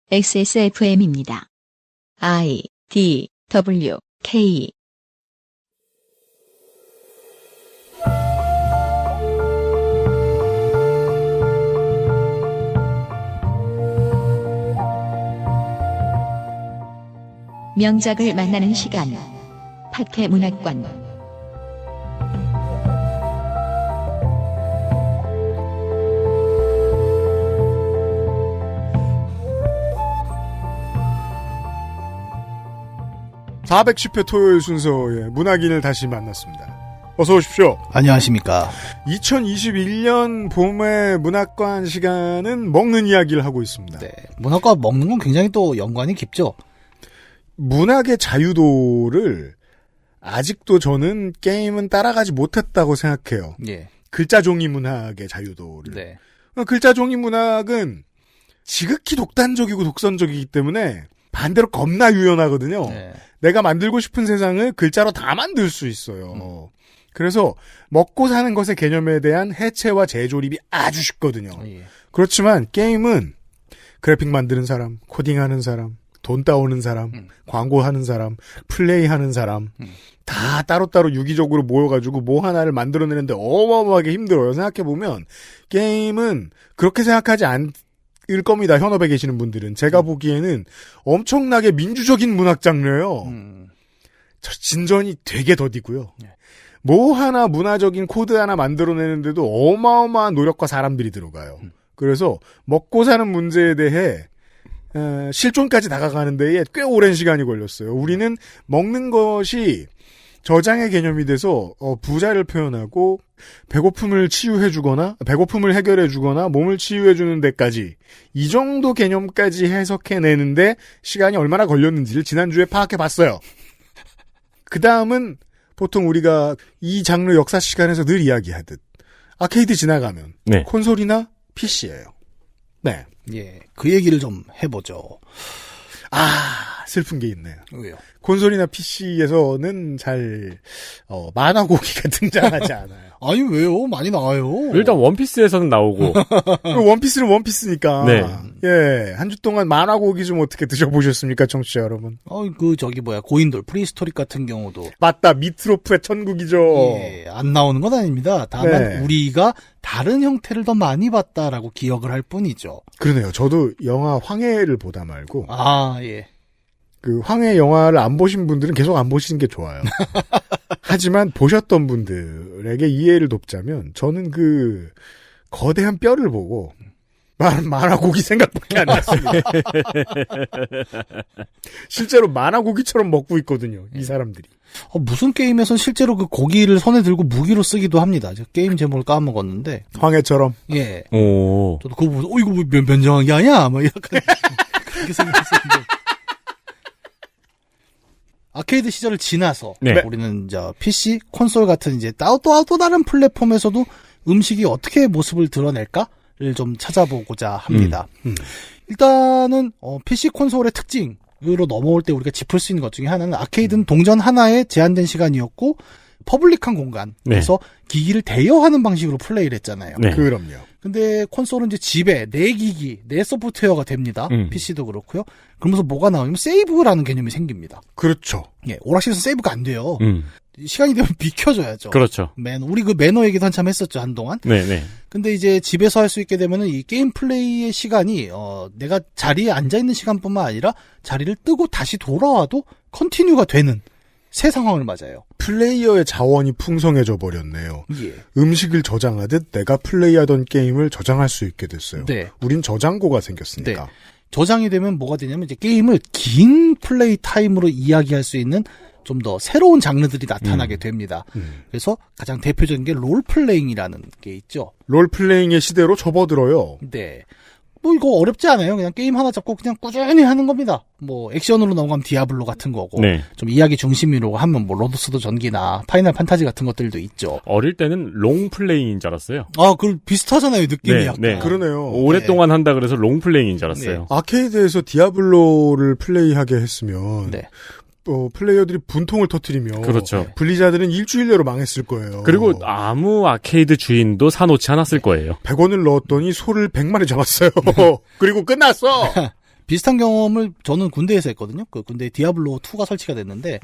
XSFM입니다. I, D, W, K. 명작을 만나는 시간. 팟캐문학관. (410회) 토요일 순서의 문학인을 다시 만났습니다. 어서 오십시오. 안녕하십니까. 2021년 봄의 문학관 시간은 먹는 이야기를 하고 있습니다. 네, 문학과 먹는 건 굉장히 또 연관이 깊죠. 문학의 자유도를 아직도 저는 게임은 따라가지 못했다고 생각해요. 예. 글자종이 문학의 자유도를. 네. 글자종이 문학은 지극히 독단적이고 독선적이기 때문에 반대로 겁나 유연하거든요. 네. 내가 만들고 싶은 세상을 글자로 다 만들 수 있어요. 그래서 먹고 사는 것의 개념에 대한 해체와 재조립이 아주 쉽거든요. 예. 그렇지만 게임은 그래픽 만드는 사람, 코딩하는 사람, 돈 따오는 사람, 광고하는 사람, 플레이하는 사람 다 따로따로 유기적으로 모여가지고 뭐 하나를 만들어내는데 어마어마하게 힘들어요. 생각해보면 게임은 그렇게 생각하지 않을 겁니다. 현업에 계시는 분들은. 제가 보기에는 엄청나게 민주적인 문학 장르예요. 진전이 되게 더디고요. 뭐 하나 문화적인 코드 하나 만들어내는데도 어마어마한 노력과 사람들이 들어가요. 그래서 먹고 사는 문제에 대해 실존까지 다가가는 데에 꽤 오랜 시간이 걸렸어요. 우리는 먹는 것이 저장의 개념이 돼서 부자를 표현하고 배고픔을 치유해주거나 배고픔을 해결해주거나 몸을 치유해주는 데까지 이 정도 개념까지 해석해내는데 시간이 얼마나 걸렸는지를 지난주에 파악해봤어요. 그 다음은 보통 우리가 이 장르 역사 시간에서 늘 이야기하듯 아케이드 지나가면 네. 콘솔이나 PC예요. 네. 예. 그 얘기를 좀 해보죠. 슬픈 게 있네요. 왜요? 콘솔이나 PC에서는 잘 만화 고기가 등장하지 않아요. 아니 왜요? 많이 나와요. 일단 원피스에서는 나오고 원피스는 원피스니까. 네. 예, 한 주 동안 만화 고기 좀 어떻게 드셔보셨습니까, 청취자 여러분? 고인돌 프리스토릭 같은 경우도 맞다, 미트로프의 천국이죠. 예, 안 나오는 건 아닙니다. 다만 네. 우리가 다른 형태를 더 많이 봤다라고 기억을 할 뿐이죠. 그러네요. 저도 영화 황해를 보다 말고 예. 그 황해 영화를 안 보신 분들은 계속 안 보시는 게 좋아요. 하지만 보셨던 분들에게 이해를 돕자면 저는 그 거대한 뼈를 보고 만화고기 생각밖에 안 났습니다. 실제로 만화고기처럼 먹고 있거든요. 이 사람들이. 무슨 게임에선 실제로 그 고기를 손에 들고 무기로 쓰기도 합니다. 게임 제목을 까먹었는데. 황해처럼. 예. 오. 저도 그거 보고 이거 뭐 면정한 게 아니야? 뭐 약간 그렇게 생각했었는데. 아케이드 시절을 지나서 네. 우리는 이제 PC, 콘솔 같은 이제 또 다른 플랫폼에서도 음식이 어떻게 모습을 드러낼까를 좀 찾아보고자 합니다. 일단은 PC, 콘솔의 특징으로 넘어올 때 우리가 짚을 수 있는 것 중에 하나는 아케이드는 동전 하나에 제한된 시간이었고 퍼블릭한 공간에서 기기를 대여하는 방식으로 플레이를 했잖아요. 네. 그럼요. 근데 콘솔은 이제 집에 내 기기, 내 소프트웨어가 됩니다. PC도 그렇고요. 그러면서 뭐가 나오냐면 세이브라는 개념이 생깁니다. 그렇죠. 예, 오락실에서 세이브가 안 돼요. 시간이 되면 비켜줘야죠. 그렇죠. 우리 그 매너 얘기도 한참 했었죠, 한동안. 네네. 근데 이제 집에서 할 수 있게 되면은 이 게임 플레이의 시간이, 내가 자리에 앉아있는 시간뿐만 아니라 자리를 뜨고 다시 돌아와도 컨티뉴가 되는 새 상황을 맞아요. 플레이어의 자원이 풍성해져 버렸네요. 예. 음식을 저장하듯 내가 플레이하던 게임을 저장할 수 있게 됐어요. 네. 우린 저장고가 생겼으니까. 네. 저장이 되면 뭐가 되냐면 이제 게임을 긴 플레이 타임으로 이야기할 수 있는 좀 더 새로운 장르들이 나타나게 됩니다. 그래서 가장 대표적인 게 롤플레잉이라는 게 있죠. 롤플레잉의 시대로 접어들어요. 네. 뭐 이거 어렵지 않아요. 그냥 게임 하나 잡고 그냥 꾸준히 하는 겁니다. 뭐 액션으로 넘어가면 디아블로 같은 거고 네. 좀 이야기 중심으로 하면 뭐 로드스도 전기나 파이널 판타지 같은 것들도 있죠. 어릴 때는 롱플레잉인 줄 알았어요. 그 비슷하잖아요. 느낌이 네, 약간. 네. 그러네요. 오랫동안 한다 그래서 롱플레잉인 줄 알았어요. 네. 아케이드에서 디아블로를 플레이하게 했으면 네. 플레이어들이 분통을 터뜨리며 그렇죠. 블리자드는 일주일 내로 망했을 거예요. 그리고 아무 아케이드 주인도 사놓지 않았을 거예요. 100원을 넣었더니 소를 100마리 잡았어요. 그리고 끝났어. 비슷한 경험을 저는 군대에서 했거든요. 그 군대에 디아블로 2가 설치가 됐는데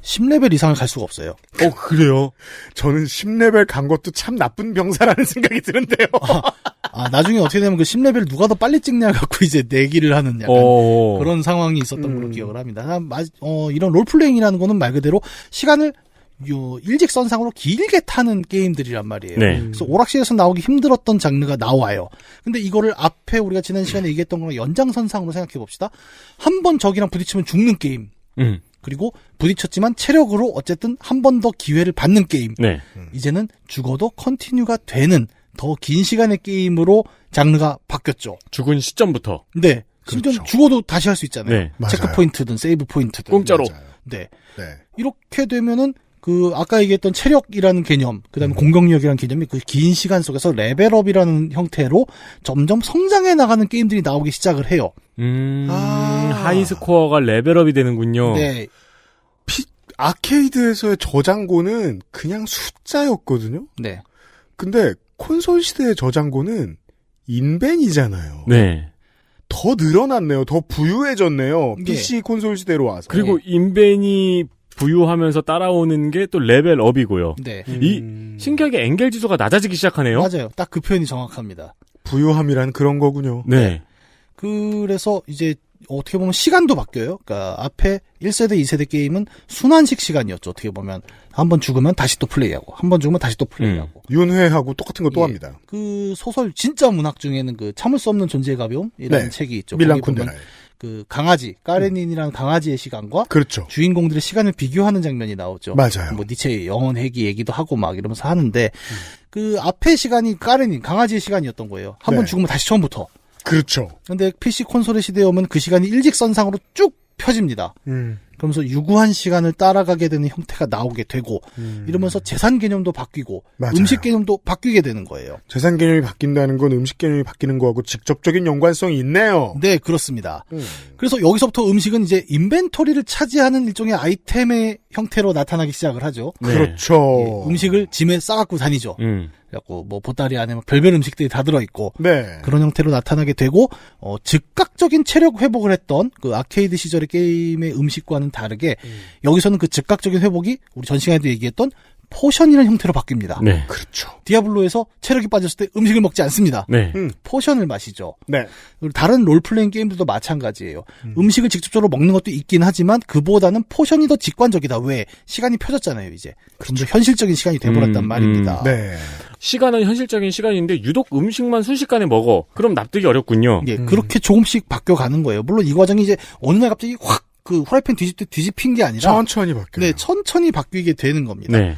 10레벨 이상을 갈 수가 없어요. 그래요? 저는 10레벨 간 것도 참 나쁜 병사라는 생각이 드는데요. 나중에 어떻게 되면 그 10레벨 누가 더 빨리 찍냐 갖고 이제 내기를 하는 약간 그런 상황이 있었던 걸로 기억을 합니다. 이런 롤플레잉이라는 거는 말 그대로 시간을 일직선상으로 길게 타는 게임들이란 말이에요. 네. 그래서 오락실에서 나오기 힘들었던 장르가 나와요. 근데 이거를 앞에 우리가 지난 시간에 얘기했던 거랑 연장선상으로 생각해 봅시다. 한 번 적이랑 부딪히면 죽는 게임. 그리고 부딪혔지만 체력으로 어쨌든 한 번 더 기회를 받는 게임. 네. 이제는 죽어도 컨티뉴가 되는 더 긴 시간의 게임으로 장르가 바뀌었죠. 죽은 시점부터. 네. 심지어 그렇죠. 죽어도 다시 할 수 있잖아요. 네. 체크 맞아요. 포인트든 세이브 포인트든. 공짜로. 맞아요. 네. 네. 이렇게 되면은 아까 얘기했던 체력이라는 개념, 그 다음에 공격력이라는 개념이 그 긴 시간 속에서 레벨업이라는 형태로 점점 성장해 나가는 게임들이 나오기 시작을 해요. 하이스코어가 레벨업이 되는군요. 네. 아케이드에서의 저장고는 그냥 숫자였거든요. 네. 근데 콘솔 시대의 저장고는 인벤이잖아요. 네. 더 늘어났네요. 더 부유해졌네요. 네. PC 콘솔 시대로 와서. 그리고 인벤이 부유하면서 따라오는 게 또 레벨업이고요. 네. 이 신기하게 엔겔 지수가 낮아지기 시작하네요. 맞아요. 딱 그 표현이 정확합니다. 부유함이란 그런 거군요. 네. 그래서 이제 어떻게 보면 시간도 바뀌어요. 그러니까 앞에 1세대, 2세대 게임은 순환식 시간이었죠. 어떻게 보면 한 번 죽으면 다시 또 플레이하고 한 번 죽으면 다시 또 플레이하고. 윤회하고 똑같은 거 또 예. 합니다. 그 소설 진짜 문학 중에는 그 참을 수 없는 존재의 가벼움이라는 네. 책이 있죠. 밀란 거기 보면 쿤데라. 그 강아지 까레닌이라는 강아지의 시간과 그렇죠. 주인공들의 시간을 비교하는 장면이 나오죠. 맞아요. 뭐 니체의 영혼 회귀 얘기도 하고 막 이러면서 하는데 그 앞에 시간이 까레닌 강아지의 시간이었던 거예요. 한 번 네. 죽으면 다시 처음부터. 그렇죠. 근데 PC 콘솔의 시대에 오면 그 시간이 일직선상으로 쭉 펴집니다. 그러면서 유구한 시간을 따라가게 되는 형태가 나오게 되고 이러면서 재산 개념도 바뀌고 맞아요. 음식 개념도 바뀌게 되는 거예요. 재산 개념이 바뀐다는 건 음식 개념이 바뀌는 거하고 직접적인 연관성이 있네요. 네, 그렇습니다. 그래서 여기서부터 음식은 이제 인벤토리를 차지하는 일종의 아이템의 형태로 나타나기 시작을 하죠. 네. 그렇죠. 예, 음식을 짐에 싸갖고 다니죠. 그래갖고 뭐 보따리 안에 별별 음식들이 다 들어있고 네. 그런 형태로 나타나게 되고 즉각적인 체력 회복을 했던 그 아케이드 시절의 게임의 음식과는 다르게 여기서는 그 즉각적인 회복이 우리 전 시간에도 얘기했던 포션이라는 형태로 바뀝니다. 네. 그렇죠. 디아블로에서 체력이 빠졌을 때 음식을 먹지 않습니다. 네. 포션을 마시죠. 네. 그리고 다른 롤플레잉 게임들도 마찬가지예요. 음식을 직접적으로 먹는 것도 있긴 하지만 그보다는 포션이 더 직관적이다. 왜? 시간이 펴졌잖아요, 이제. 좀 더 현실적인 시간이 돼버렸단 말입니다. 네. 시간은 현실적인 시간인데 유독 음식만 순식간에 먹어. 그럼 납득이 어렵군요. 예, 그렇게 조금씩 바뀌어가는 거예요. 물론 이 과정이 이제 어느 날 갑자기 확 그 후라이팬 뒤집힌 게 아니라 천천히 바뀌어요. 네, 천천히 바뀌게 되는 겁니다. 네.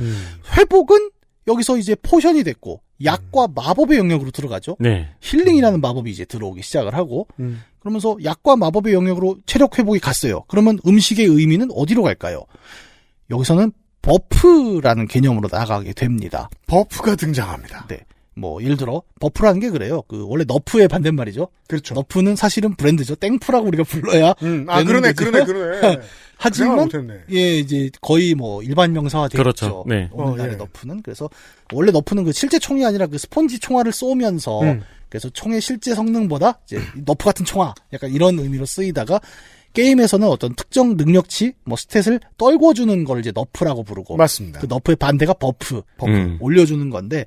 회복은 여기서 이제 포션이 됐고 약과 마법의 영역으로 들어가죠. 네. 힐링이라는 마법이 이제 들어오기 시작을 하고 그러면서 약과 마법의 영역으로 체력 회복이 갔어요. 그러면 음식의 의미는 어디로 갈까요? 여기서는 버프라는 개념으로 나가게 됩니다. 버프가 등장합니다. 네. 뭐 예를 들어 버프라는 게 그래요. 그 원래 너프의 반대말이죠. 그렇죠. 너프는 사실은 브랜드죠. 땡프라고 우리가 불러야 그러네. 하지만 못했네. 예, 이제 거의 뭐 일반 명사화 되어 그렇죠. 있죠. 네. 오늘날의 예. 너프는. 그래서 원래 너프는 그 실제 총이 아니라 그 스폰지 총알을 쏘면서 그래서 총의 실제 성능보다 이제 너프 같은 총알 약간 이런 의미로 쓰이다가 게임에서는 어떤 특정 능력치, 뭐 스탯을 떨궈주는 걸 이제 너프라고 부르고. 맞습니다. 그 너프의 반대가 버프 올려주는 건데,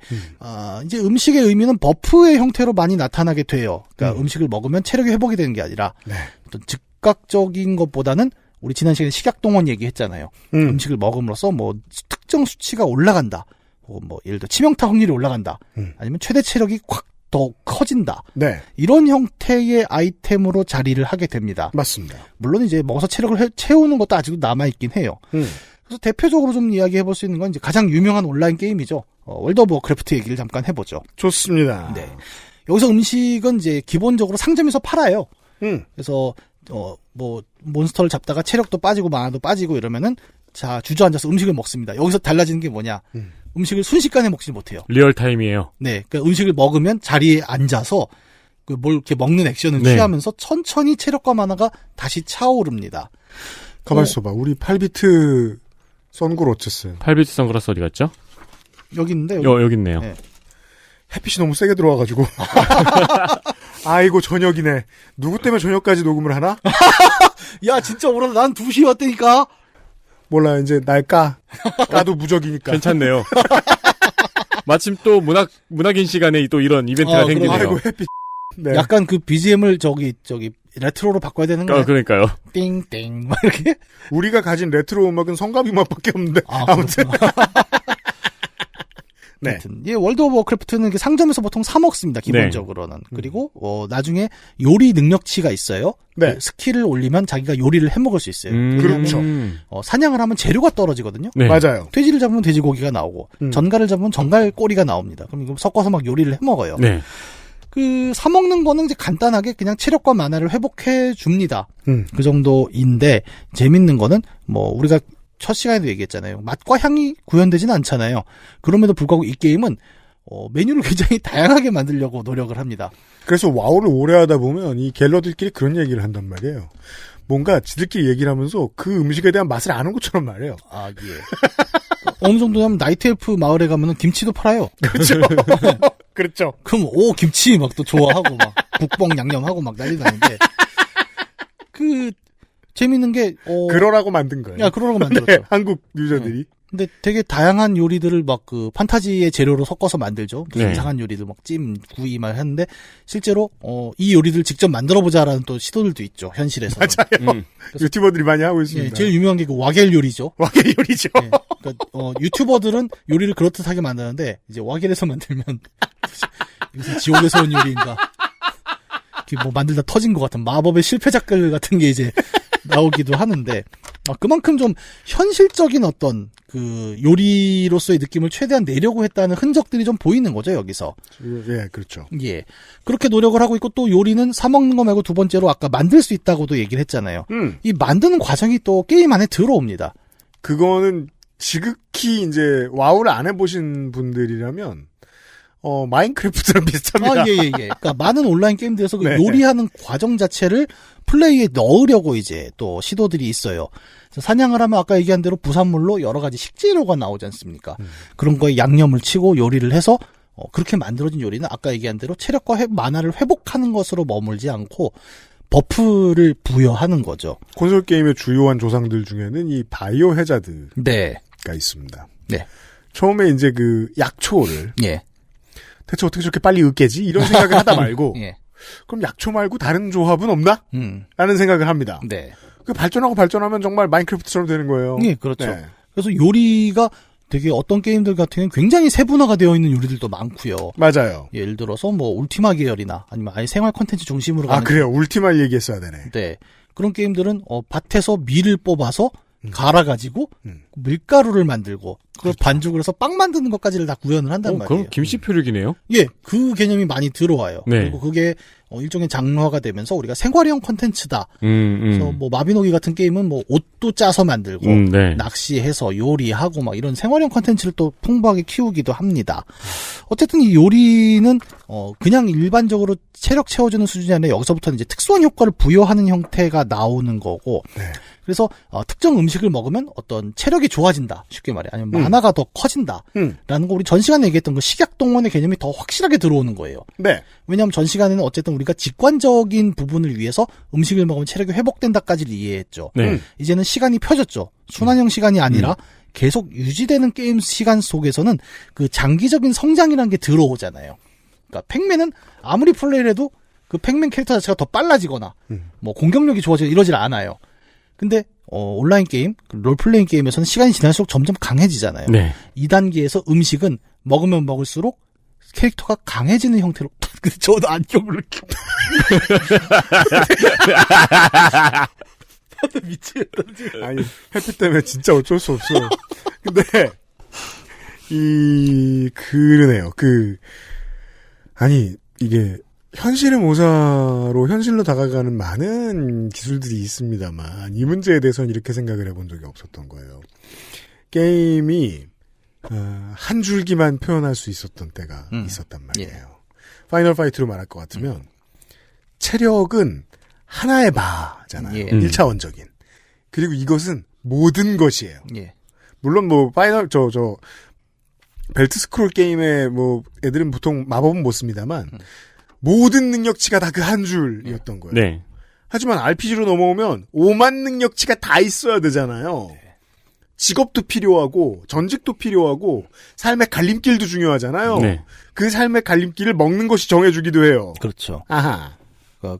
이제 음식의 의미는 버프의 형태로 많이 나타나게 돼요. 그러니까 음식을 먹으면 체력이 회복이 되는 게 아니라, 네. 어떤 즉각적인 것보다는 우리 지난 시간에 식약동원 얘기했잖아요. 음식을 먹음으로써 뭐 특정 수치가 올라간다. 뭐 예를 들어 치명타 확률이 올라간다. 아니면 최대 체력이 확 더 커진다. 네. 이런 형태의 아이템으로 자리를 하게 됩니다. 맞습니다. 물론 이제 먹어서 체력을 채우는 것도 아직도 남아있긴 해요. 그래서 대표적으로 좀 이야기해볼 수 있는 건 이제 가장 유명한 온라인 게임이죠. 월드 오브 워크래프트 얘기를 잠깐 해보죠. 좋습니다. 네. 여기서 음식은 이제 기본적으로 상점에서 팔아요. 그래서 뭐 몬스터를 잡다가 체력도 빠지고 마나도 빠지고 이러면은 자 주저앉아서 음식을 먹습니다. 여기서 달라지는 게 뭐냐? 음식을 순식간에 먹지 못해요. 리얼타임이에요. 네, 그러니까 음식을 먹으면 자리에 앉아서 그 뭘 이렇게 먹는 액션을 네. 취하면서 천천히 체력과 만화가 다시 차오릅니다. 가만 있어봐. 우리 8비트 선글 어쨌어요. 8비트 선글라스 어디 갔죠? 여기 있는데 여기 있네요. 네. 햇빛이 너무 세게 들어와가지고. 아이고 저녁이네. 누구 때문에 저녁까지 녹음을 하나? 야, 진짜 오늘 난 2시에 왔다니까? 몰라 이제 날 까도 무적이니까. 괜찮네요. 마침 또 문학인 시간에 또 이런 이벤트가 생기네요. 아이고 햇빛. 네. 약간 그 BGM을 저기 레트로로 바꿔야 되는 거야. 그러니까요. 띵띵 막 이렇게. 우리가 가진 레트로 음악은 성가비 음악밖에 없는데. 아무튼. 네. 예, 월드 오브 워크래프트는 이렇게 상점에서 보통 사 먹습니다. 기본적으로는. 그리고 나중에 요리 능력치가 있어요. 네. 그 스킬을 올리면 자기가 요리를 해 먹을 수 있어요. 그렇죠. 사냥을 하면 재료가 떨어지거든요. 네. 맞아요. 돼지를 잡으면 돼지고기가 나오고 전갈을 잡으면 전갈 꼬리가 나옵니다. 그럼 이거 섞어서 막 요리를 해 먹어요. 네. 그 사 먹는 거는 이제 간단하게 그냥 체력과 만화를 회복해 줍니다. 그 정도인데 재밌는 거는 뭐 우리가 첫 시간에도 얘기했잖아요. 맛과 향이 구현되지는 않잖아요. 그럼에도 불구하고 이 게임은 메뉴를 굉장히 다양하게 만들려고 노력을 합니다. 그래서 와우를 오래 하다 보면 이 갤러들끼리 그런 얘기를 한단 말이에요. 뭔가 지들끼리 얘기를 하면서 그 음식에 대한 맛을 아는 것처럼 말해요. 아, 예. 어느 정도냐면 나이트엘프 마을에 가면은 김치도 팔아요. 그렇죠. 그렇죠. 그럼 김치 막 또 좋아하고 막 국뽕 양념하고 막 난리 나는데 재밌는 게 그러라고 만든 거예요. 그러라고 만들었죠. 네, 한국 유저들이. 근데 되게 다양한 요리들을 막 판타지의 재료로 섞어서 만들죠. 네. 이상한 요리들 막 찜, 구이 막 했는데 실제로 이 요리들 직접 만들어 보자라는 또 시도들도 있죠. 현실에서. 맞아요. 유튜버들이 많이 하고 있습니다. 예, 제일 유명한 게 그 와겔 요리죠. 와겔 요리죠. 예, 그러니까 유튜버들은 요리를 그렇듯하게 만드는데 이제 와겔에서 만들면 이것은 지옥에서 온 요리인가. 뭐 만들다 터진 것 같은 마법의 실패작들 같은 게 이제 나오기도 하는데 그만큼 좀 현실적인 어떤 그 요리로서의 느낌을 최대한 내려고 했다는 흔적들이 좀 보이는 거죠 여기서. 예, 그렇죠. 예, 그렇게 노력을 하고 있고 또 요리는 사 먹는 거 말고 두 번째로 아까 만들 수 있다고도 얘기를 했잖아요. 이 만드는 과정이 또 게임 안에 들어옵니다. 그거는 지극히 이제 와우를 안 해보신 분들이라면 마인크래프트랑 비슷합니다. 예. 그러니까 많은 온라인 게임들에서 그 네. 요리하는 과정 자체를 플레이에 넣으려고 이제 또 시도들이 있어요. 그래서 사냥을 하면 아까 얘기한 대로 부산물로 여러 가지 식재료가 나오지 않습니까? 그런 거에 양념을 치고 요리를 해서 그렇게 만들어진 요리는 아까 얘기한 대로 체력과 만화를 회복하는 것으로 머물지 않고 버프를 부여하는 거죠. 콘솔 게임의 주요한 조상들 중에는 이 바이오 해자드가 네. 있습니다. 네. 처음에 이제 그 약초를 예. 대체 어떻게 저렇게 빨리 으깨지? 이런 생각을 하다 말고 예. 그럼 약초 말고 다른 조합은 없나? 라는 생각을 합니다. 네. 그 발전하면 정말 마인크래프트처럼 되는 거예요. 예, 그렇죠. 네. 그래서 요리가 되게 어떤 게임들 같은 경우는 굉장히 세분화가 되어 있는 요리들도 많고요. 맞아요. 예를 들어서 뭐 울티마 계열이나 아니면 아예 생활 콘텐츠 중심으로 가는 그래요. 울티마 얘기했어야 되네. 네. 그런 게임들은 밭에서 밀을 뽑아서 갈아가지고 밀가루를 만들고 그걸 반죽을 해서 빵 만드는 것까지를 다 구현을 한단 말이에요. 그럼 김씨 표류기네요? 예, 그 개념이 많이 들어와요. 네. 그리고 그게 일종의 장르화가 되면서 우리가 생활형 콘텐츠다. 그래서 뭐 마비노기 같은 게임은 뭐 옷도 짜서 만들고 네. 낚시해서 요리하고 막 이런 생활형 콘텐츠를 또 풍부하게 키우기도 합니다. 어쨌든 이 요리는 그냥 일반적으로 체력 채워주는 수준이 아니라 여기서부터는 이제 특수한 효과를 부여하는 형태가 나오는 거고. 네. 그래서 특정 음식을 먹으면 어떤 체력이 좋아진다. 쉽게 말해. 아니면 만화가 더 커진다. 라는 거 우리 전 시간에 얘기했던 그 식약동원의 개념이 더 확실하게 들어오는 거예요. 네. 왜냐하면 전 시간에는 어쨌든 우리가 직관적인 부분을 위해서 음식을 먹으면 체력이 회복된다까지를 이해했죠. 네. 이제는 시간이 펴졌죠. 순환형 시간이 아니라 계속 유지되는 게임 시간 속에서는 그 장기적인 성장이라는 게 들어오잖아요. 그러니까 팩맨은 아무리 플레이를 해도 그 팩맨 캐릭터 자체가 더 빨라지거나 뭐 공격력이 좋아지거나 이러질 않아요. 근데 온라인 게임, 롤플레잉 게임에서는 시간이 지날수록 점점 강해지잖아요. 네. 2단계에서 음식은 먹으면 먹을수록 캐릭터가 강해지는 형태로. 근데 저도 안경을 껴. 다들 미치겠다 지금. 아니 햇빛 때문에 진짜 어쩔 수 없어요. 근데 그러네요. 아니 이게 현실의 모사로 현실로 다가가는 많은 기술들이 있습니다만 이 문제에 대해서는 이렇게 생각을 해본 적이 없었던 거예요. 게임이 한 줄기만 표현할 수 있었던 때가 있었단 말이에요. 예. 파이널 파이트로 말할 것 같으면 체력은 하나의 바잖아요. 예. 1차원적인. 그리고 이것은 모든 것이에요. 예. 물론 뭐 파이널 벨트 스크롤 게임에 뭐 애들은 보통 마법은 못 씁니다만 모든 능력치가 다 그 한 줄이었던 거예요. 네. 하지만 RPG로 넘어오면 5만 능력치가 다 있어야 되잖아요. 직업도 필요하고 전직도 필요하고 삶의 갈림길도 중요하잖아요. 네. 그 삶의 갈림길을 먹는 것이 정해주기도 해요. 그렇죠. 아하.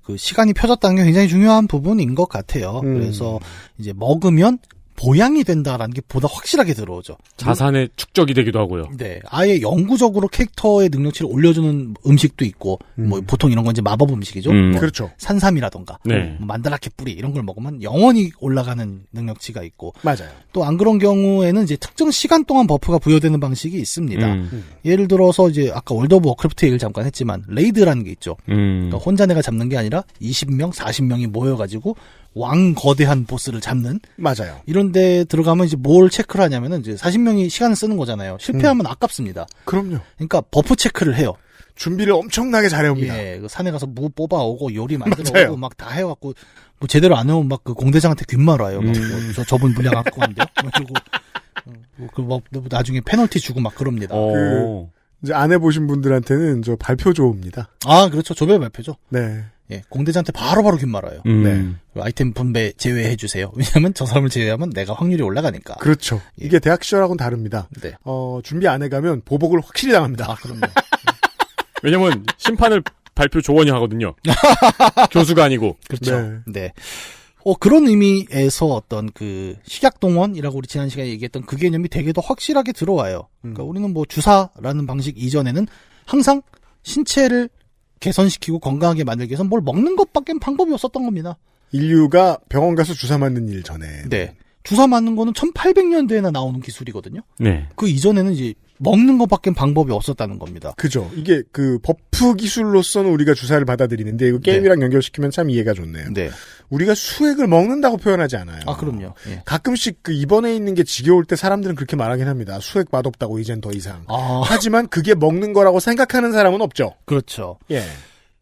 그 시간이 펴졌다는 게 굉장히 중요한 부분인 것 같아요. 그래서 이제 먹으면 보양이 된다라는 게 보다 확실하게 들어오죠. 자산의 축적이 되기도 하고요. 네. 아예 영구적으로 캐릭터의 능력치를 올려주는 음식도 있고, 뭐, 보통 이런 건 이제 마법 음식이죠. 뭐 그렇죠. 산삼이라던가, 네. 뭐 만다라케 뿌리, 이런 걸 먹으면 영원히 올라가는 능력치가 있고, 맞아요. 또 안 그런 경우에는 이제 특정 시간 동안 버프가 부여되는 방식이 있습니다. 예를 들어서 이제 아까 월드 오브 워크래프트 얘기를 잠깐 했지만, 레이드라는 게 있죠. 그러니까 혼자 내가 잡는 게 아니라 20명, 40명이 모여가지고 왕 거대한 보스를 잡는 맞아요. 이런 데 들어가면 이제 뭘 체크를 하냐면은 이제 40명이 시간을 쓰는 거잖아요. 실패하면 아깝습니다. 그럼요. 그러니까 버프 체크를 해요. 준비를 엄청나게 잘해옵니다. 예, 그 산에 가서 무 뽑아오고 요리 만들어 맞아요. 오고 막 다 해갖고 뭐 제대로 안 해오면 막 그 공대장한테 귓말 와요. 막 저분 물량 갖고 왔는데 그리고 뭐 나중에 페널티 주고 막 그럽니다. 이제 안 해보신 분들한테는 저 발표 조입니다. 아, 그렇죠. 조별 발표죠. 네. 예, 공대장한테 바로바로 귓말 와요. 네. 아이템 분배 제외해 주세요. 왜냐하면 저 사람을 제외하면 내가 확률이 올라가니까. 그렇죠. 예. 이게 대학 시절하고는 다릅니다. 네. 준비 안 해가면 보복을 확실히 당합니다. 아, 그럼요. 왜냐면 심판을 발표 조원이 하거든요. 교수가 아니고. 그렇죠. 네. 네. 그런 의미에서 어떤 그 식약동원이라고 우리 지난 시간에 얘기했던 그 개념이 되게 더 확실하게 들어와요. 그러니까 우리는 뭐 주사라는 방식 이전에는 항상 신체를 개선시키고 건강하게 만들기 위해서 뭘 먹는 것밖엔 방법이 없었던 겁니다. 인류가 병원 가서 주사 맞는 일 전에. 네. 주사 맞는 거는 1800년대에나 나오는 기술이거든요. 네. 그 이전에는 이제 먹는 것밖엔 방법이 없었다는 겁니다. 그죠. 이게 그 버프 기술로서는 우리가 주사를 받아들이는데 이거 게임이랑 연결시키면 참 이해가 좋네요. 네. 우리가 수액을 먹는다고 표현하지 않아요. 아, 그럼요. 예. 가끔씩 그 입원해 있는 게 지겨울 때 사람들은 그렇게 말하긴 합니다. 수액 맛없다고 이젠 더 이상. 하지만 그게 먹는 거라고 생각하는 사람은 없죠. 그렇죠. 예.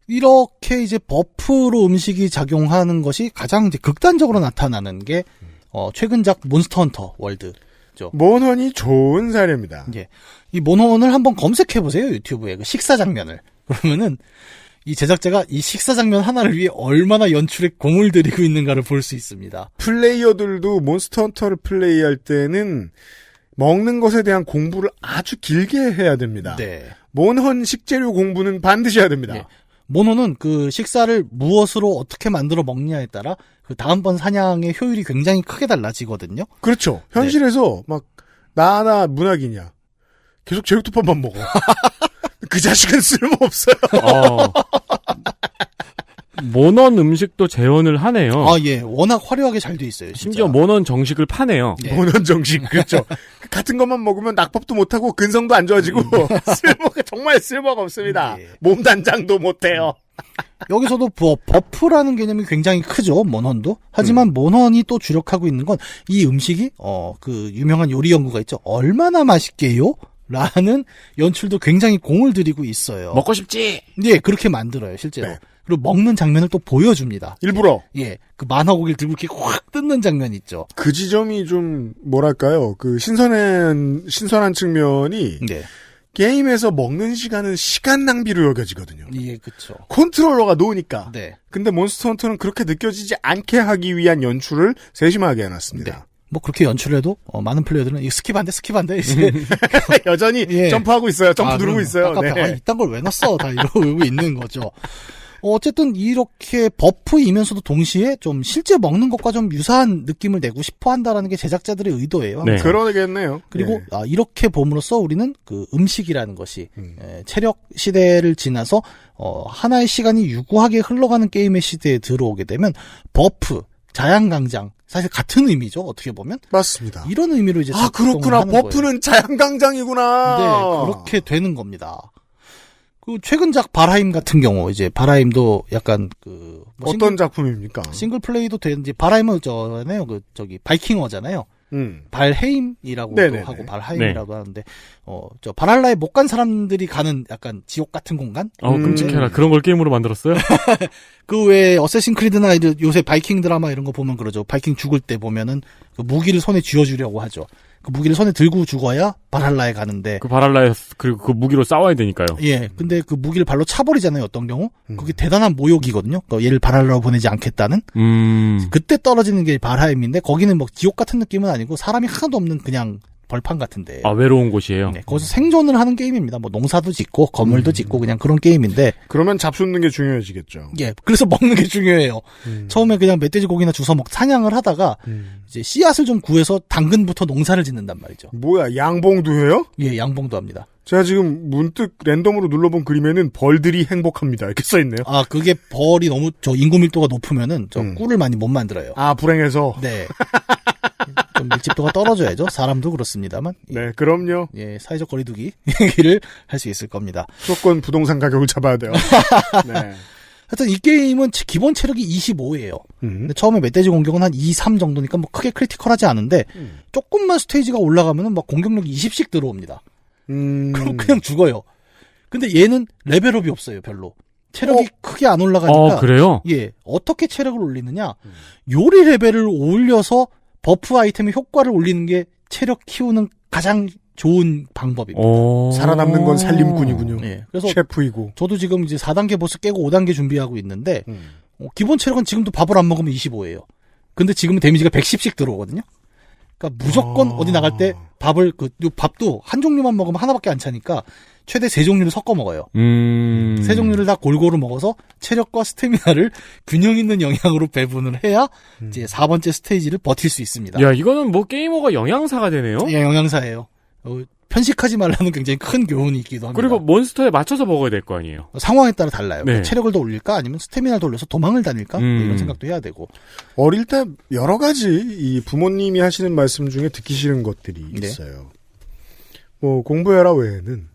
이렇게 이제 버프로 음식이 작용하는 것이 가장 이제 극단적으로 나타나는 게 최근작 몬스터 헌터 월드죠. 몬헌이 좋은 사례입니다. 예. 이 몬헌을 한번 검색해 보세요. 유튜브에 그 식사 장면을. 그러면은 이 제작자가 이 식사 장면 하나를 위해 얼마나 연출에 공을 들이고 있는가를 볼 수 있습니다. 플레이어들도 몬스터 헌터를 플레이할 때는 먹는 것에 대한 공부를 아주 길게 해야 됩니다. 네. 몬헌 식재료 공부는 반드시 해야 됩니다. 네. 몬헌은 그 식사를 무엇으로 어떻게 만들어 먹느냐에 따라 그 다음번 사냥의 효율이 굉장히 크게 달라지거든요. 그렇죠. 현실에서 막 나나 문학이냐 계속 제육덮밥만 먹어. 그 자식은 쓸모없어요. 모넌 음식도 재현을 하네요. 아, 예. 워낙 화려하게 잘 돼 있어요. 진짜. 심지어 모넌 정식을 파네요. 네. 몬헌 정식 그렇죠. 같은 것만 먹으면 낙법도 못하고 근성도 안 좋아지고 쓸모가 정말 쓸모가 없습니다. 네. 몸 단장도 못해요. 여기서도 버프라는 개념이 굉장히 크죠. 몬헌도. 하지만 몬헌이 또 주력하고 있는 건 이 음식이 그 유명한 요리 연구가 있죠. 얼마나 맛있게요? 라는 연출도 굉장히 공을 들이고 있어요. 먹고 싶지? 네, 그렇게 만들어요, 실제로. 네. 그리고 먹는 장면을 또 보여줍니다. 일부러. 예, 그 만화고기를 들고 이렇게 확 뜯는 장면 있죠. 그 지점이 좀 뭐랄까요? 그 신선한 측면이 네. 게임에서 먹는 시간은 시간 낭비로 여겨지거든요. 예, 그쵸. 컨트롤러가 놓으니까. 네. 근데 몬스터 헌터는 그렇게 느껴지지 않게 하기 위한 연출을 세심하게 해놨습니다. 네. 뭐 그렇게 연출해도 많은 플레이어들은 이거 스킵한데 이제 여전히 예. 점프하고 있어요. 점프 누르고 그럼요. 있어요. 아깝다. 네. 이딴 걸 왜 넣었어? 다 이러고 있는 거죠. 어쨌든 이렇게 버프이면서도 동시에 좀 실제 먹는 것과 좀 유사한 느낌을 내고 싶어 한다라는 게 제작자들의 의도예요. 네. 그러겠네요. 그리고 예. 이렇게 봄으로써 우리는 그 음식이라는 것이 체력 시대를 지나서 하나의 시간이 유구하게 흘러가는 게임의 시대에 들어오게 되면 버프, 자양강장 사실 같은 의미죠. 어떻게 보면 맞습니다. 이런 의미로 이제 그렇구나. 작동을 하는 버프는 거예요. 자양강장이구나. 네, 그렇게 되는 겁니다. 그 최근작 발하임 같은 경우 이제 발하임도 약간 그 뭐 어떤 작품입니까? 싱글 플레이도 되는지 발하임은 저네요. 그 저기 바이킹어잖아요. 발헤임이라고도 네네네. 하고 발하임이라고 하는데 저 발할라에 못 간 사람들이 가는 약간 지옥 같은 공간? 끔찍해라. 그런 걸 게임으로 만들었어요? 그 외에 어쌔신 크리드나 요새 바이킹 드라마 이런 거 보면 그러죠. 바이킹 죽을 때 보면은 그 무기를 손에 쥐어주려고 하죠. 그 무기를 손에 들고 죽어야 발할라에 가는데. 그 발할라에 그리고 그 무기로 싸워야 되니까요. 예. 근데 그 무기를 발로 차버리잖아요. 어떤 경우. 그게 대단한 모욕이거든요. 그러니까 얘를 발할라로 보내지 않겠다는. 그때 떨어지는 게 발하임인데 거기는 뭐 지옥 같은 느낌은 아니고 사람이 하나도 없는 그냥 벌판 같은데. 아, 외로운 곳이에요? 네, 거기서 생존을 하는 게임입니다. 뭐 농사도 짓고 건물도 짓고 그냥 그런 게임인데. 그러면 잡숫는 게 중요해지겠죠. 예, 그래서 먹는 게 중요해요. 처음에 그냥 멧돼지 고기나 주워 사냥을 하다가 이제 씨앗을 좀 구해서 당근부터 농사를 짓는단 말이죠. 뭐야, 양봉도 해요? 예, 양봉도 합니다. 제가 지금 문득 랜덤으로 눌러본 그림에는 벌들이 행복합니다. 이렇게 써있네요. 아, 그게 벌이 너무 인구 밀도가 높으면은 꿀을 많이 못 만들어요. 아, 불행해서? 네. 좀 밀집도가 떨어져야죠. 사람도 그렇습니다만. 네, 그럼요. 예, 사회적 거리두기 얘기를 할 수 있을 겁니다. 무조건 부동산 가격을 잡아야 돼요. 네. 하여튼 이 게임은 기본 체력이 25예요. 근데 처음에 멧돼지 공격은 한 2, 3 정도니까 뭐 크게 크리티컬하지 않은데 조금만 스테이지가 올라가면은 막 공격력이 20씩 들어옵니다. 그럼 그냥 죽어요. 근데 얘는 레벨업이 없어요, 별로. 체력이 크게 안 올라가니까. 그래요? 예. 어떻게 체력을 올리느냐? 요리 레벨을 올려서 버프 아이템의 효과를 올리는 게 체력 키우는 가장 좋은 방법입니다. 살아남는 건 살림꾼이군요. 예. 그래서 셰프이고. 저도 지금 이제 4단계 보스 깨고 5단계 준비하고 있는데 기본 체력은 지금도 밥을 안 먹으면 25예요. 근데 지금은 데미지가 110씩 들어오거든요. 그러니까 무조건 어디 나갈 때 밥을 밥도 한 종류만 먹으면 하나밖에 안 차니까 최대 3종류를 섞어 먹어요. 3종류를 다 골고루 먹어서 체력과 스태미나를 균형 있는 영양으로 배분을 해야 이제 4번째 스테이지를 버틸 수 있습니다. 야, 이거는 뭐 게이머가 영양사가 되네요? 예, 영양사예요. 편식하지 말라는 굉장히 큰 교훈이 있기도 합니다. 그리고 몬스터에 맞춰서 먹어야 될 거 아니에요? 상황에 따라 달라요. 네. 그러니까 체력을 더 올릴까 아니면 스태미나를 더 올려서 도망을 다닐까 뭐 이런 생각도 해야 되고. 어릴 때 여러 가지 이 부모님이 하시는 말씀 중에 듣기 싫은 것들이 네. 있어요. 뭐 공부해라 외에는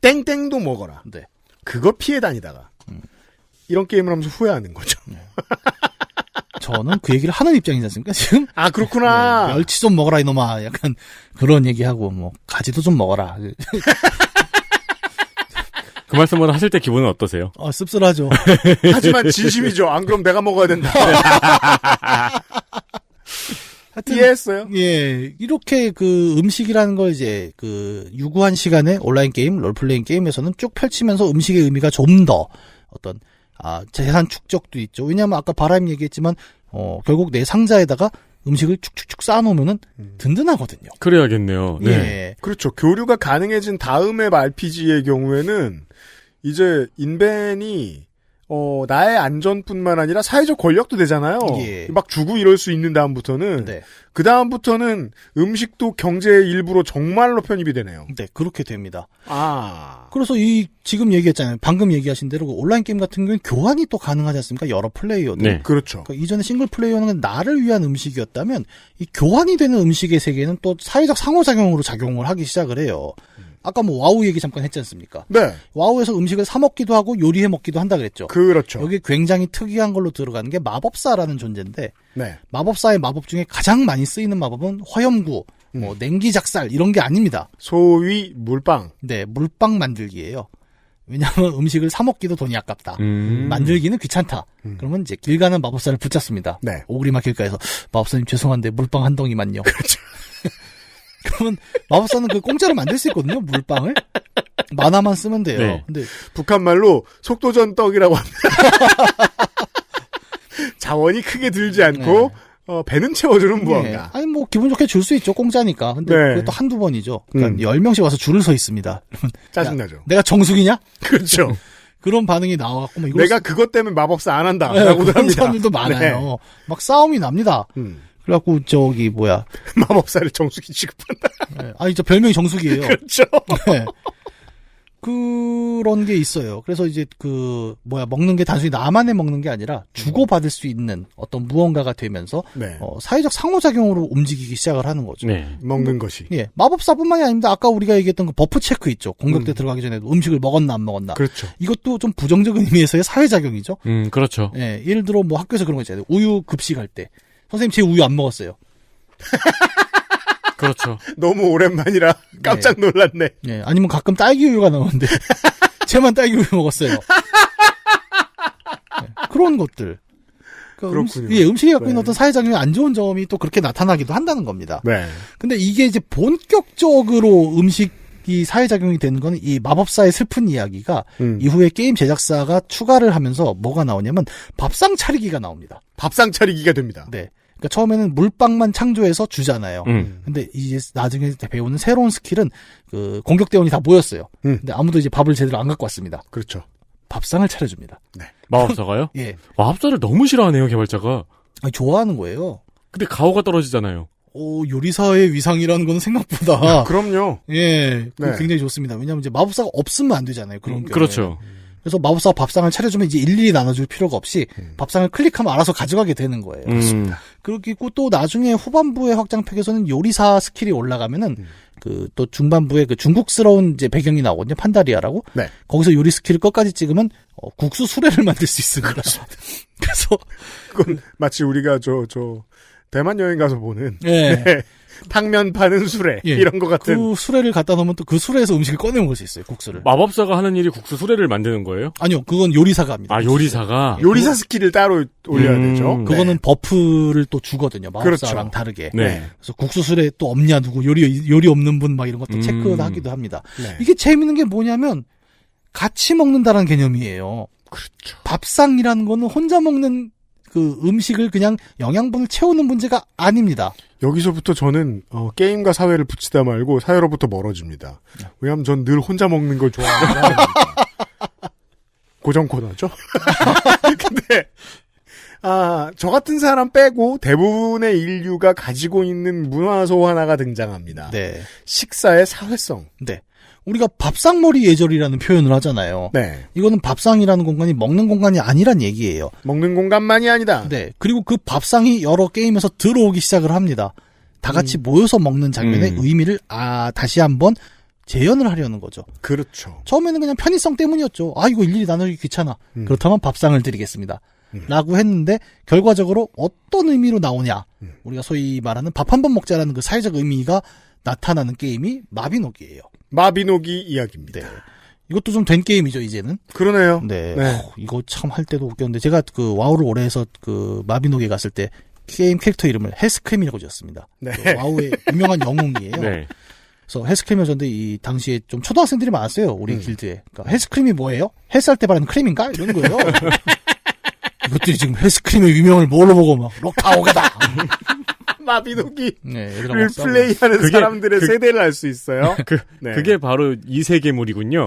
땡땡도 먹어라. 네. 그거 피해 다니다가 이런 게임을 하면서 후회하는 거죠. 네. 저는 그 얘기를 하는 입장이지 않습니까, 지금? 아, 그렇구나. 네, 멸치 좀 먹어라, 이놈아. 약간 그런 얘기하고, 뭐, 가지도 좀 먹어라. 그 말씀을 하실 때 기분은 어떠세요? 씁쓸하죠. 하지만 진심이죠. 안 그럼 내가 먹어야 된다. 하여튼, 이해했어요. 예, 이렇게 그 음식이라는 걸 이제 그 유구한 시간에 온라인 게임, 롤플레잉 게임에서는 쭉 펼치면서 음식의 의미가 좀 더 어떤 재산 축적도 있죠. 왜냐하면 아까 바람 얘기했지만 결국 내 상자에다가 음식을 축축축 쌓아놓으면은 든든하거든요. 그래야겠네요. 네. 예. 그렇죠. 교류가 가능해진 다음의 RPG의 경우에는 이제 인벤이 나의 안전뿐만 아니라 사회적 권력도 되잖아요. 예. 막 주고 이럴 수 있는 다음부터는 네. 그 다음부터는 음식도 경제의 일부로 정말로 편입이 되네요. 네, 그렇게 됩니다. 아. 그래서 지금 얘기했잖아요. 방금 얘기하신 대로 온라인 게임 같은 경우는 교환이 또 가능하지 않습니까? 여러 플레이어도. 네. 그렇죠. 그러니까 이전에 싱글 플레이어는 나를 위한 음식이었다면 이 교환이 되는 음식의 세계는 또 사회적 상호작용으로 작용을 하기 시작을 해요. 아까 뭐 와우 얘기 잠깐 했지 않습니까? 네. 와우에서 음식을 사 먹기도 하고 요리해 먹기도 한다 그랬죠. 그렇죠. 여기 굉장히 특이한 걸로 들어가는 게 마법사라는 존재인데 네. 마법사의 마법 중에 가장 많이 쓰이는 마법은 화염구, 뭐 냉기 작살 이런 게 아닙니다. 소위 물빵. 네, 물빵 만들기예요. 왜냐하면 음식을 사 먹기도 돈이 아깝다. 만들기는 귀찮다. 그러면 이제 길 가는 마법사를 붙잡습니다. 네. 오그리마 길가에서 마법사님 죄송한데 물빵 한 덩이만요. 그렇죠. 그러면 마법사는 그 공짜로 만들 수 있거든요. 물빵을. 만화만 쓰면 돼요. 네. 근데 북한 말로 속도전 떡이라고 합니다. 자원이 크게 들지 않고 배는 채워주는 무언가. 네. 아니 뭐 기분 좋게 줄 수 있죠. 공짜니까. 근데 네. 그것도 한두 번이죠. 그러니까 10명씩 와서 줄을 서 있습니다. 짜증나죠. 내가 정숙이냐? 그렇죠. 그런 반응이 나와갖고 막 내가 그것 때문에 마법사 안 한다. 네, 라고도 그런 합니다. 사람들도 많아요. 네. 막 싸움이 납니다. 그래갖고 마법사를 정숙이 취급한다. 네. 아니 저 별명이 정숙이에요. 그렇죠. 네. 그런 게 있어요. 그래서 이제 먹는 게 단순히 나만의 먹는 게 아니라 주고받을 수 있는 어떤 무언가가 되면서 네. 사회적 상호작용으로 움직이기 시작을 하는 거죠. 네. 먹는 것이. 예, 마법사뿐만이 아닙니다. 아까 우리가 얘기했던 그 버프 체크 있죠. 공격대 들어가기 전에도 음식을 먹었나 안 먹었나. 그렇죠. 이것도 좀 부정적인 의미에서의 사회작용이죠. 그렇죠. 예, 예를 들어 뭐 학교에서 그런 거 있잖아요. 우유 급식할 때 선생님 제 우유 안 먹었어요. 그렇죠. 너무 오랜만이라 깜짝 놀랐네. 예, 아니면 가끔 딸기 우유가 나오는데 쟤만 딸기 우유 먹었어요. 예, 그런 것들. 그렇군요. 음식이 갖고 네. 있는 어떤 사회작용이 안 좋은 점이 또 그렇게 나타나기도 한다는 겁니다. 네. 근데 이게 이제 본격적으로 음식이 사회작용이 되는 건 이 마법사의 슬픈 이야기가 이후에 게임 제작사가 추가를 하면서 뭐가 나오냐면 밥상 차리기가 나옵니다. 밥상 차리기가 됩니다. 네. 그러니까 처음에는 물방만 창조해서 주잖아요. 근데 이제 나중에 배우는 새로운 스킬은 그 공격대원이 다 모였어요. 근데 아무도 이제 밥을 제대로 안 갖고 왔습니다. 그렇죠. 밥상을 차려줍니다. 네. 마법사가요? 예. 마법사를 너무 싫어하네요, 개발자가. 아니, 좋아하는 거예요. 근데 가오가 떨어지잖아요. 요리사의 위상이라는 건 생각보다. 그럼요. 예. 네. 굉장히 좋습니다. 왜냐면 이제 마법사가 없으면 안 되잖아요. 그런 경우에. 그렇죠. 그래서 마법사 밥상을 차려주면 이제 일일이 나눠줄 필요가 없이 밥상을 클릭하면 알아서 가져가게 되는 거예요. 그리고 또 나중에 후반부의 확장팩에서는 요리사 스킬이 올라가면은 그 또 중반부에 그 중국스러운 이제 배경이 나오거든요. 판다리아라고. 네. 거기서 요리 스킬을 끝까지 찍으면 국수 수레를 만들 수 있습니다. 그래서 그건 마치 우리가 대만 여행 가서 보는 예. 네. 탕면 파는 수레 예. 이런 것 같은. 그 수레를 갖다 놓으면 또 그 수레에서 음식을 꺼내 먹을 수 있어요. 국수를. 마법사가 하는 일이 국수 수레를 만드는 거예요? 아니요. 그건 요리사가 합니다. 아, 요리사가? 요리사 스킬을 따로 올려야 되죠. 그거는 버프를 또 주거든요. 마법사랑 그렇죠. 다르게. 네. 그래서 국수 수레 또 없냐 누구 요리 없는 분 막 이런 것도 체크하기도 합니다. 네. 이게 재밌는 게 뭐냐면 같이 먹는다는 개념이에요. 그렇죠. 밥상이라는 거는 혼자 먹는 그 음식을 그냥 영양분을 채우는 문제가 아닙니다. 여기서부터 저는 게임과 사회를 붙이다 말고 사회로부터 멀어집니다. 왜냐하면 전 늘 혼자 먹는 걸 좋아하는 사람입니다. 고정 코너죠. 근데 저 같은 사람 빼고 대부분의 인류가 가지고 있는 문화소 하나가 등장합니다. 네. 식사의 사회성. 네. 우리가 밥상머리 예절이라는 표현을 하잖아요. 네. 이거는 밥상이라는 공간이 먹는 공간이 아니란 얘기예요. 먹는 공간만이 아니다. 네. 그리고 그 밥상이 여러 게임에서 들어오기 시작을 합니다. 다 같이 모여서 먹는 장면의 의미를 다시 한번 재현을 하려는 거죠. 그렇죠. 처음에는 그냥 편의성 때문이었죠. 이거 일일이 나누기 귀찮아. 그렇다면 밥상을 드리겠습니다. 라고 했는데 결과적으로 어떤 의미로 나오냐. 우리가 소위 말하는 밥 한 번 먹자라는 그 사회적 의미가 나타나는 게임이 마비노기예요. 마비노기 이야기입니다. 네. 이것도 좀 된 게임이죠, 이제는. 그러네요. 네. 네. 이거 참 할 때도 웃겼는데 제가 그 와우를 오래 해서 그 마비노기에 갔을 때 게임 캐릭터 이름을 헬스크림이라고 지었습니다. 네. 그 와우의 유명한 영웅이에요. 네. 그래서 헬스크림이었는데 이 당시에 좀 초등학생들이 많았어요. 우리 길드에. 그러니까 헬스크림이 뭐예요? 헬스할 때 바르는 크림인가? 이러는 거예요. 이것들이 지금 헬스크림의 유명을 뭘로 보고 막 록타오가다. 마비노기를 네, 애들하고 싸우고. 플레이하는 사람들의 세대를 알 수 있어요. 네. 그게 바로 이세계물이군요.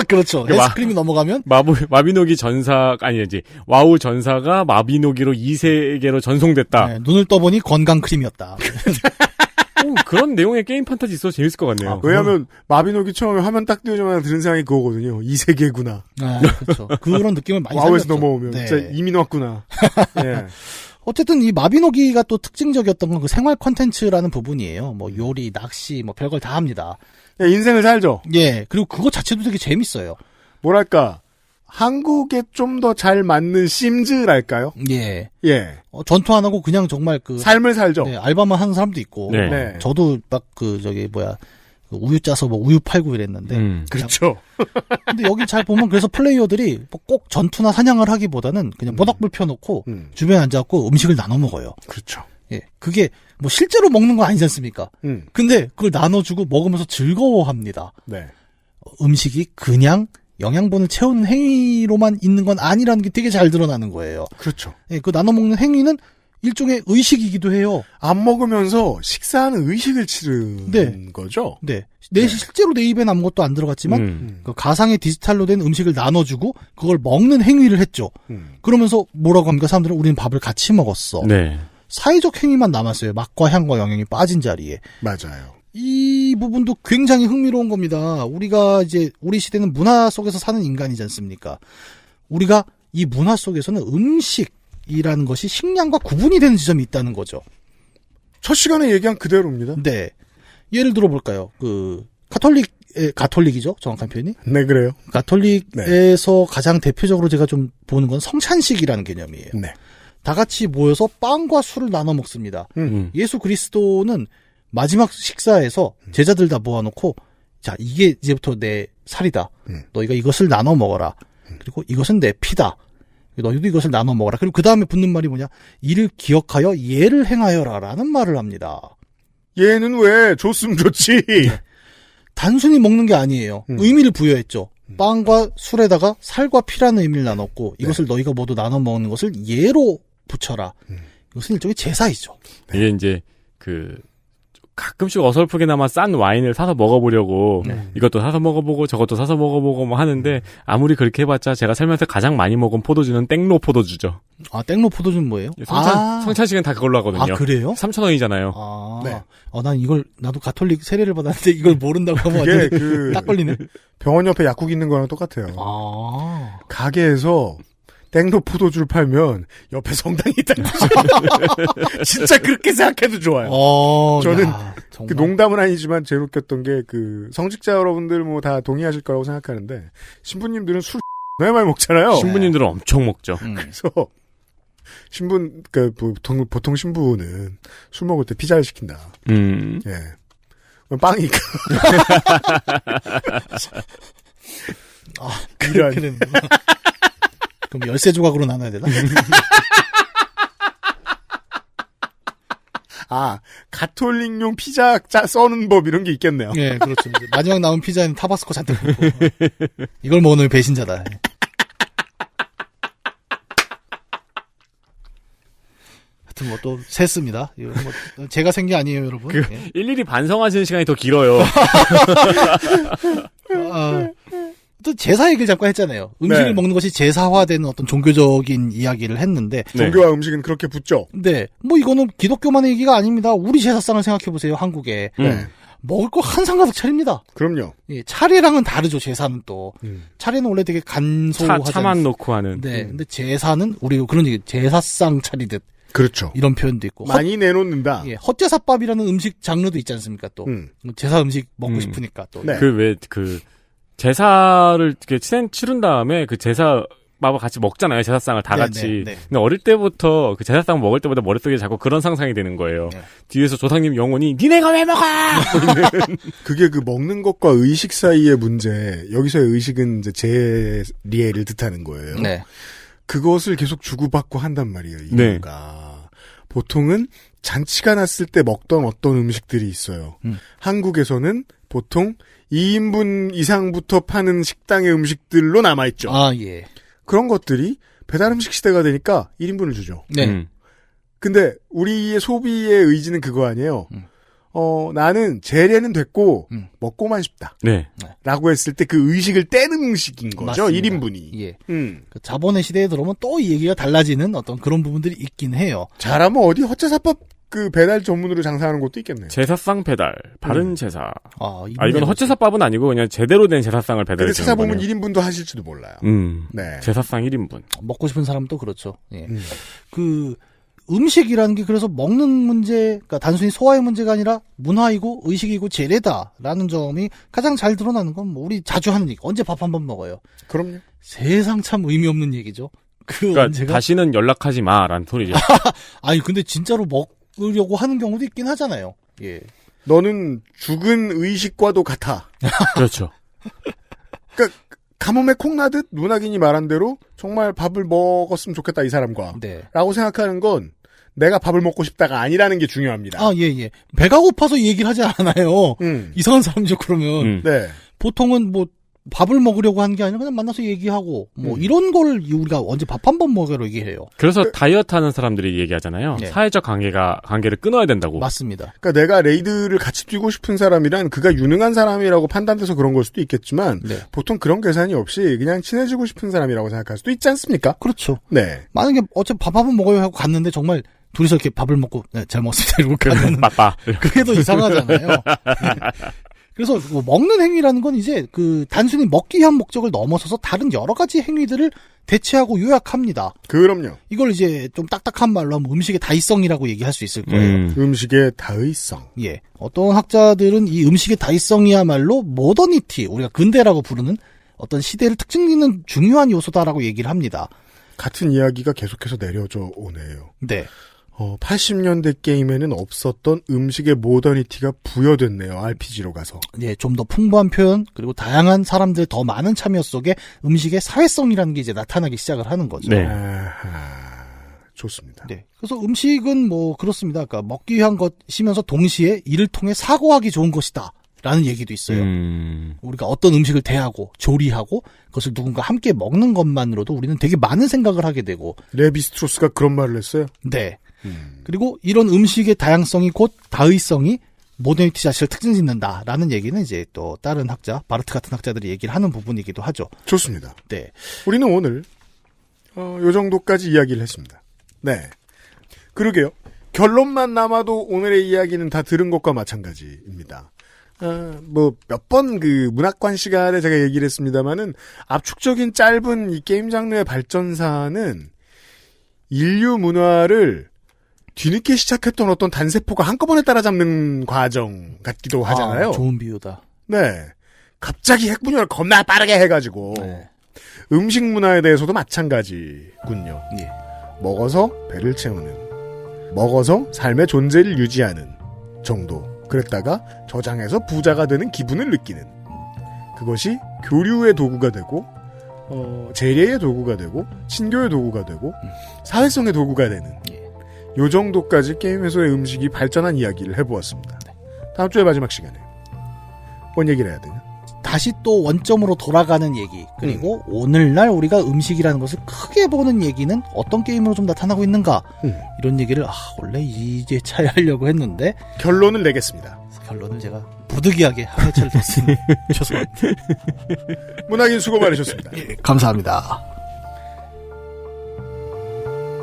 그렇죠. 헬스크림이 넘어가면 마비노기 전사, 아니지. 와우 전사가 마비노기로 이세계로 전송됐다. 네, 눈을 떠보니 건강 크림이었다. 그런 내용의 게임 판타지 있어서 재밌을 것 같네요. 왜냐하면 마비노기 처음에 화면 딱 띄우자마자 드는 생각이 그거거든요. 이 세계구나. 네, 그렇죠. 그런 느낌을 많이 와우에서 살렸죠. 넘어오면 네. 진짜 이민 왔구나. 예. 어쨌든 이 마비노기가 또 특징적이었던 건 그 생활 콘텐츠라는 부분이에요. 뭐 요리, 낚시, 뭐 별걸 다 합니다. 예, 인생을 살죠. 예, 그리고 그거 자체도 되게 재밌어요. 뭐랄까 한국에 좀 더 잘 맞는 심즈랄까요? 예. 예. 전투 안 하고 그냥 정말 그 삶을 살죠. 네, 알바만 하는 사람도 있고. 네. 네. 저도 막 그 우유 짜서 뭐 우유 팔고 이랬는데. 그렇죠. 근데 여기 잘 보면 그래서 플레이어들이 뭐꼭 전투나 사냥을 하기보다는 그냥 모닥불 펴놓고 주변에 앉아갖고 음식을 나눠 먹어요. 그렇죠. 예. 그게 뭐 실제로 먹는 건 아니지 않습니까? 근데 그걸 나눠주고 먹으면서 즐거워합니다. 네. 음식이 그냥 영양분을 채우는 행위로만 있는 건 아니라는 게 되게 잘 드러나는 거예요. 그렇죠. 예, 그 나눠 먹는 행위는 일종의 의식이기도 해요. 안 먹으면서 식사하는 의식을 치르는 네. 거죠. 네. 실제로 내 입엔 아무것도 안 들어갔지만 그 가상의 디지털로 된 음식을 나눠주고 그걸 먹는 행위를 했죠. 그러면서 뭐라고 합니까? 사람들은 우리는 밥을 같이 먹었어. 네. 사회적 행위만 남았어요. 맛과 향과 영양이 빠진 자리에. 맞아요. 이 부분도 굉장히 흥미로운 겁니다. 우리가 이제 우리 시대는 문화 속에서 사는 인간이지 않습니까? 우리가 이 문화 속에서는 음식이라는 것이 식량과 구분이 되는 지점이 있다는 거죠. 첫 시간에 얘기한 그대로입니다. 네. 예를 들어 볼까요? 그 가톨릭이죠. 정확한 표현이. 네, 그래요. 가톨릭에서 가장 대표적으로 제가 좀 보는 건 성찬식이라는 개념이에요. 네. 다 같이 모여서 빵과 술을 나눠 먹습니다. 예수 그리스도는 마지막 식사에서 제자들 다 모아놓고 자 이게 이제부터 내 살이다. 너희가 이것을 나눠 먹어라. 그리고 이것은 내 피다. 너희도 이것을 나눠 먹어라. 그리고 그 다음에 붙는 말이 뭐냐? 이를 기억하여 예를 행하여라라는 말을 합니다. 얘는 왜 줬으면 좋지. 단순히 먹는 게 아니에요. 의미를 부여했죠. 빵과 술에다가 살과 피라는 의미를 나눴고 이것을 너희가 모두 나눠 먹는 것을 예로 붙여라. 이것은 일종의 제사이죠. 이게 이제 가끔씩 어설프게나마 싼 와인을 사서 먹어보려고 이것도 사서 먹어보고 저것도 사서 먹어보고 뭐 하는데 아무리 그렇게 해봤자 제가 살면서 가장 많이 먹은 포도주는 땡로 포도주죠. 아, 땡로 포도주는 뭐예요? 성찬식은 다 그걸로 하거든요. 아, 그래요? 3,000원이잖아요. 아, 네. 난 이걸 나도 가톨릭 세례를 받았는데 이걸 모른다고 하면 그게 완전 딱 걸리네. 병원 옆에 약국 있는 거랑 똑같아요. 아, 가게에서 땡로 포도주를 팔면 옆에 성당이 있다는 거죠. 진짜 그렇게 생각해도 좋아요. 저는 그 농담은 아니지만 제일 웃겼던 게 성직자 여러분들 뭐 다 동의하실 거라고 생각하는데 신부님들은 술 너무 많이 먹잖아요. 신부님들은 엄청 먹죠. 그래서 신부 보통 신부는 술 먹을 때 피자를 시킨다. 예. 빵이니까. 그렇게 되는구나. 그럼 13조각으로 나눠야 되나? 가톨릭용 피자 써는 법 이런 게 있겠네요. 네, 그렇죠. 이제 마지막 남은 피자에는 타바스코 잔뜩 넣고. 이걸 먹는 배신자다. 하여튼 뭐 또 셌습니다. 이거 뭐 제가 센 게 아니에요, 여러분. 일일이 반성하시는 시간이 더 길어요. 또 제사 얘기를 잠깐 했잖아요. 음식을 먹는 것이 제사화되는 어떤 종교적인 이야기를 했는데. 종교와 음식은 그렇게 붙죠. 네. 뭐 이거는 기독교만의 얘기가 아닙니다. 우리 제사상을 생각해보세요, 한국에. 먹을 거 한 상가득 차립니다. 그럼요. 예, 차례랑은 다르죠, 제사는 또. 차례는 원래 되게 간소하지 차만 놓고 하는. 네. 근데 제사는 우리 그런 얘기, 제사상 차리듯. 그렇죠. 이런 표현도 있고. 많이 내놓는다. 예, 헛제사밥이라는 음식 장르도 있지 않습니까, 또. 제사 음식 먹고 싶으니까 또. 네. 제사를 이렇게 치른 다음에 제사밥을 같이 먹잖아요. 제사상을 다 같이. 네. 근데 어릴 때부터 제사상 먹을 때마다 머릿속에 자꾸 그런 상상이 되는 거예요. 네. 뒤에서 조상님 영혼이 니네가 왜 먹어! 그게 먹는 것과 의식 사이의 문제. 여기서의 의식은 이제 제리애를 뜻하는 거예요. 네. 그것을 계속 주고받고 한단 말이에요. 이유가. 보통은 잔치가 났을 때 먹던 어떤 음식들이 있어요. 한국에서는 보통 2인분 이상부터 파는 식당의 음식들로 남아있죠. 아, 예. 그런 것들이 배달 음식 시대가 되니까 1인분을 주죠. 네. 근데 우리의 소비의 의지는 그거 아니에요. 나는 재래는 됐고 먹고만 싶다. 네. 라고 했을 때 그 의식을 떼는 음식인 거죠. 맞습니다. 1인분이. 예. 그 자본의 시대에 들어오면 또 이 얘기가 달라지는 어떤 그런 부분들이 있긴 해요. 잘하면 어디 헛제사밥 배달 전문으로 장사하는 것도 있겠네요. 제사상 배달, 바른 제사. 이건 이건 헛제사밥은 아니고 그냥 제대로 된 제사상을 배달해 근데 주는 찾아보면 거네요. 1인분도 하실지도 몰라요. 네. 제사상 1인분. 먹고 싶은 사람도 그렇죠. 예. 음식이라는 게 그래서 먹는 문제, 그러니까 단순히 소화의 문제가 아니라 문화이고 의식이고 재래다라는 점이 가장 잘 드러나는 건 뭐 우리 자주 하는 얘기. 언제 밥 한 번 먹어요? 그럼요. 세상 참 의미 없는 얘기죠. 그러니까 언제가? 다시는 연락하지 마라는 소리죠. 아니 근데 진짜로 먹으려고 하는 경우도 있긴 하잖아요. 예. 너는 죽은 의식과도 같아. 그렇죠. 그러니까 가뭄에 콩나듯 문학인이 말한 대로 정말 밥을 먹었으면 좋겠다 이 사람과. 네. 라고 생각하는 건 내가 밥을 먹고 싶다가 아니라는 게 중요합니다. 예. 배가 고파서 이 얘기를 하지 않아요. 이상한 사람이죠, 그러면. 네. 보통은 뭐, 밥을 먹으려고 하는 게 아니라 그냥 만나서 얘기하고, 뭐, 이런 걸 우리가 언제 밥 한 번 먹으러 얘기해요. 그래서 다이어트 하는 사람들이 얘기하잖아요. 네. 사회적 관계를 끊어야 된다고. 맞습니다. 그러니까 내가 레이드를 같이 뛰고 싶은 사람이란 그가 유능한 사람이라고 판단돼서 그런 걸 수도 있겠지만, 네. 보통 그런 계산이 없이 그냥 친해지고 싶은 사람이라고 생각할 수도 있지 않습니까? 그렇죠. 네. 만약에 어차피 밥 한 번 먹어요 하고 갔는데 정말 둘이서 이렇게 밥을 먹고, 네, 잘 먹습니다. 이러고 가면. 빠빠. 그게 더 이상하잖아요. 네. 그래서 뭐 먹는 행위라는 건 이제 단순히 먹기 위한 목적을 넘어서서 다른 여러 가지 행위들을 대체하고 요약합니다. 그럼요. 이걸 이제 좀 딱딱한 말로 하면 음식의 다의성이라고 얘기할 수 있을 거예요. 음식의 다의성. 예. 어떤 학자들은 이 음식의 다의성이야말로 모더니티, 우리가 근대라고 부르는 어떤 시대를 특징짓는 중요한 요소다라고 얘기를 합니다. 같은 이야기가 계속해서 내려져 오네요. 네. 80년대 게임에는 없었던 음식의 모더니티가 부여됐네요. RPG로 가서. 예, 좀 더 풍부한 표현, 그리고 다양한 사람들의 더 많은 참여 속에 음식의 사회성이라는 게 이제 나타나기 시작을 하는 거죠. 네. 좋습니다. 네. 그래서 음식은 뭐 그렇습니다. 그러니까 먹기 위한 것이면서 동시에 이를 통해 사고하기 좋은 것이다. 라는 얘기도 있어요. 우리가 어떤 음식을 대하고 조리하고 그것을 누군가 함께 먹는 것만으로도 우리는 되게 많은 생각을 하게 되고. 레비스트로스가 그런 말을 했어요? 네. 그리고 이런 음식의 다양성이 곧 다의성이 모더니티 자체를 특징 짓는다라는 얘기는 이제 또 다른 학자, 바르트 같은 학자들이 얘기를 하는 부분이기도 하죠. 좋습니다. 네. 우리는 오늘 요 정도까지 이야기를 했습니다. 네. 그러게요. 결론만 남아도 오늘의 이야기는 다 들은 것과 마찬가지입니다. 몇 번 문학관 시간에 제가 얘기를 했습니다만은 압축적인 짧은 이 게임 장르의 발전사는 인류 문화를 뒤늦게 시작했던 어떤 단세포가 한꺼번에 따라잡는 과정 같기도 하잖아요. 좋은 비유다. 네. 갑자기 핵분열을 겁나 빠르게 해가지고. 네. 음식 문화에 대해서도 마찬가지군요. 예. 먹어서 배를 채우는, 먹어서 삶의 존재를 유지하는 정도. 그랬다가 저장해서 부자가 되는 기분을 느끼는. 그것이 교류의 도구가 되고, 재래의 도구가 되고, 친교의 도구가 되고, 사회성의 도구가 되는. 요 정도까지 게임에서의 음식이 발전한 이야기를 해보았습니다. 다음 주에 마지막 시간에 뭔 얘기를 해야 되냐? 다시 또 원점으로 돌아가는 얘기, 그리고 오늘날 우리가 음식이라는 것을 크게 보는 얘기는 어떤 게임으로 좀 나타나고 있는가, 이런 얘기를 원래 이제 차에 하려고 했는데 결론을 내겠습니다. 결론을 제가 부득이하게 한 회차를 뒀으니 죄송합니다. 문학인 수고 많으셨습니다. 예, 감사합니다.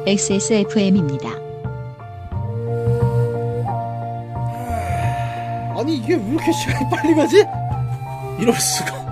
XSFM입니다. 아니 이게 왜 이렇게 시간이 빨리 가지? 이럴 수가.